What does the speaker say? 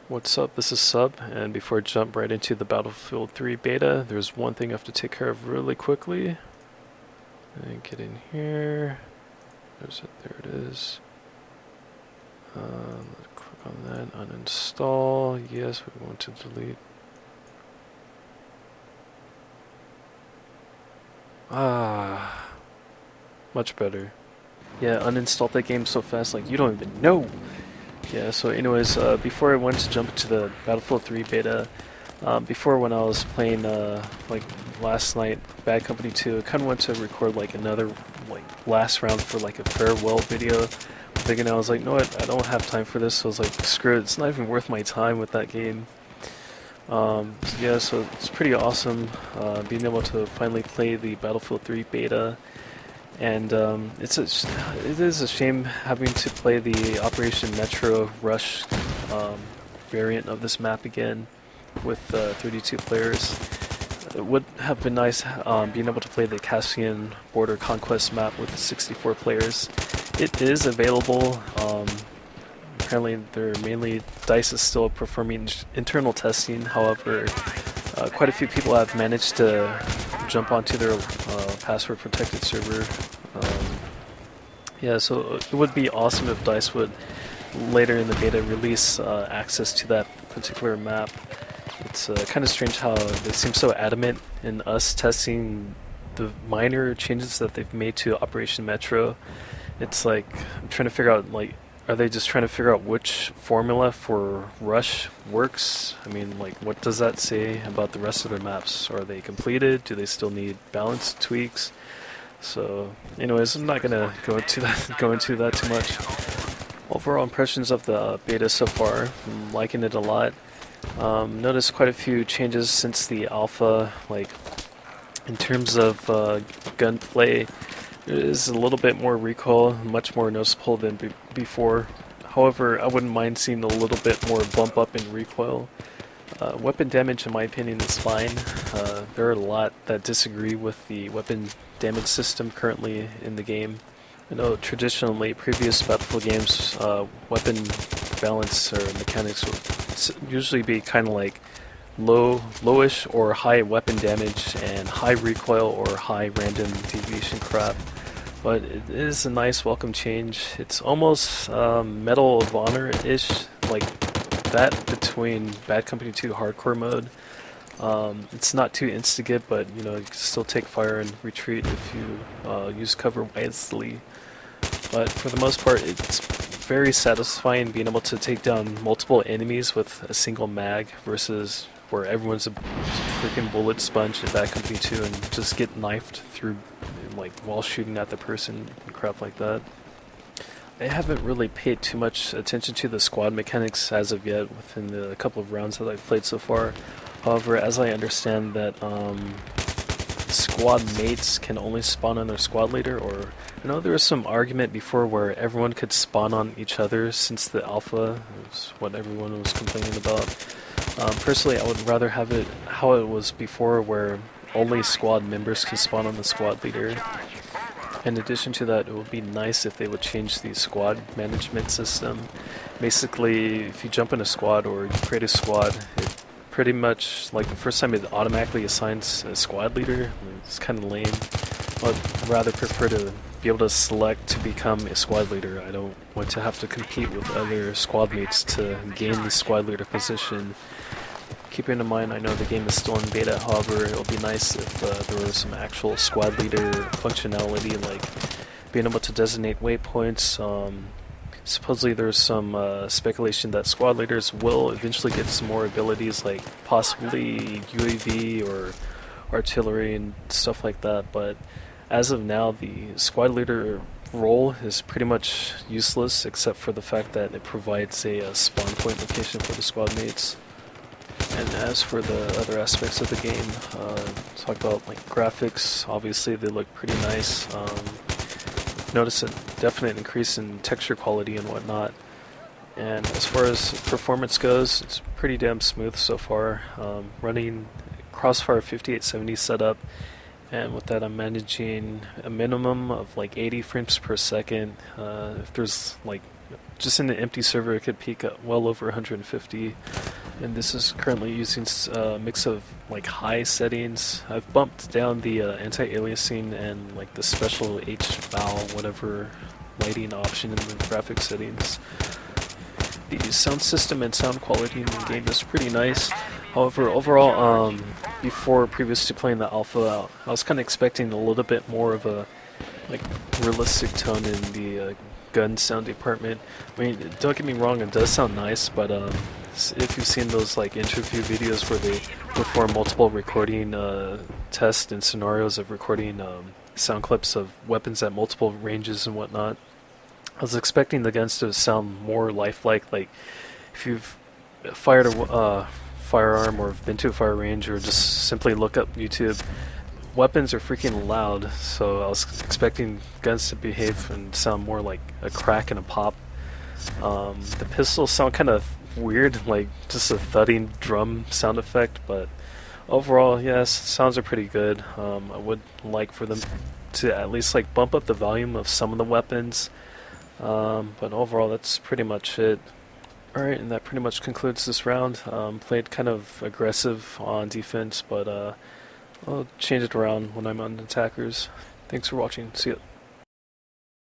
What's up? This is Sub, and before I jump right into the Battlefield 3 beta, there's one thing I have to take care of really quickly. And get in here. There's it. There it is. Click on that. Uninstall. Yes, we want to delete. Much better. Yeah, uninstalled that game so fast, like you don't even know. Yeah, so anyways, before I went to jump into the Battlefield 3 beta, before when I was playing, like last night, Bad Company 2, I kind of went to record like another, like last round for like a farewell video. Thinking I was like, no, I don't have time for this, so I was like, screw it, it's not even worth my time with that game. Yeah, so it's pretty awesome, being able to finally play the Battlefield 3 beta. And it is a shame having to play the Operation Metro Rush variant of this map again with 32 players. It would have been nice being able to play the Caspian Border Conquest map with 64 players. It is available. Apparently, DICE is still performing internal testing. However, quite a few people have managed to jump onto their password protected server. Yeah, so it would be awesome if DICE would later in the beta release access to that particular map. It's kind of strange how they seem so adamant in us testing the minor changes that they've made to Operation Metro. It's like I'm trying to figure out, like, are they just trying to figure out which formula for Rush works? I mean, like, what does that say about the rest of their maps? Are they completed? Do they still need balance tweaks? So, anyways, I'm not gonna go into that too much. Overall impressions of the beta so far, I'm liking it a lot. Noticed quite a few changes since the alpha, like in terms of gunplay. There is a little bit more recoil, much more noticeable than before. However, I wouldn't mind seeing a little bit more bump up in recoil. Weapon damage, in my opinion, is fine. There are a lot that disagree with the weapon damage system currently in the game. I know traditionally, previous Battlefield games, weapon balance or mechanics would usually be kind of like lowish or high weapon damage and high recoil or high random deviation crap. But it is a nice welcome change. It's almost Medal of Honor-ish, like that between Bad Company 2 hardcore mode. It's not too insta-get, but you know, you can still take fire and retreat if you use cover wisely. But for the most part, it's very satisfying being able to take down multiple enemies with a single mag versus where everyone's a freaking bullet sponge in Bad Company 2 and just get knifed through, like, while shooting at the person and crap like that. I haven't really paid too much attention to the squad mechanics as of yet within the couple of rounds that I've played so far. However, as I understand that squad mates can only spawn on their squad leader, or I know there was some argument before where everyone could spawn on each other since the alpha. Was what everyone was complaining about. Personally, I would rather have it how it was before, where only squad members can spawn on the squad leader. In addition to that, it would be nice if they would change the squad management system. Basically, if you jump in a squad or you create a squad, it pretty much, like the first time it automatically assigns a squad leader. It's kind of lame. I'd rather prefer to be able to select to become a squad leader. I don't want to have to compete with other squad mates to gain the squad leader position. Keeping in mind, I know the game is still in beta, however, it would be nice if there was some actual squad leader functionality, like being able to designate waypoints. Supposedly there's some speculation that squad leaders will eventually get some more abilities, like possibly UAV or artillery and stuff like that, but as of now, the squad leader role is pretty much useless, except for the fact that it provides a spawn point location for the squad mates. And as for the other aspects of the game, talk about like graphics. Obviously, they look pretty nice. Notice a definite increase in texture quality and whatnot. And as far as performance goes, it's pretty damn smooth so far. Running Crossfire 5870 setup, and with that, I'm managing a minimum of like 80 frames per second. If there's like just in an empty server, it could peak at well over 150. And this is currently using a mix of like high settings. I've bumped down the anti-aliasing and like the special HBAL whatever lighting option in the graphics settings. The sound system and sound quality in the game is pretty nice. However, overall, previous to playing the alpha, I was kind of expecting a little bit more of a like realistic tone in the gun sound department. I mean, don't get me wrong, it does sound nice, but if you've seen those like interview videos where they perform multiple recording tests and scenarios of recording sound clips of weapons at multiple ranges and whatnot, I was expecting the guns to sound more lifelike. Like if you've fired a firearm or been to a fire range or just simply look up YouTube, weapons are freaking loud, so I was expecting guns to behave and sound more like a crack and a pop. The pistols sound kind of weird, like just a thudding drum sound effect, but overall, yes, sounds are pretty good. I would like for them to at least like bump up the volume of some of the weapons, but overall that's pretty much it. Alright, and that pretty much concludes this round. Played kind of aggressive on defense, but I'll change it around when I'm on attackers. Thanks for watching. See ya.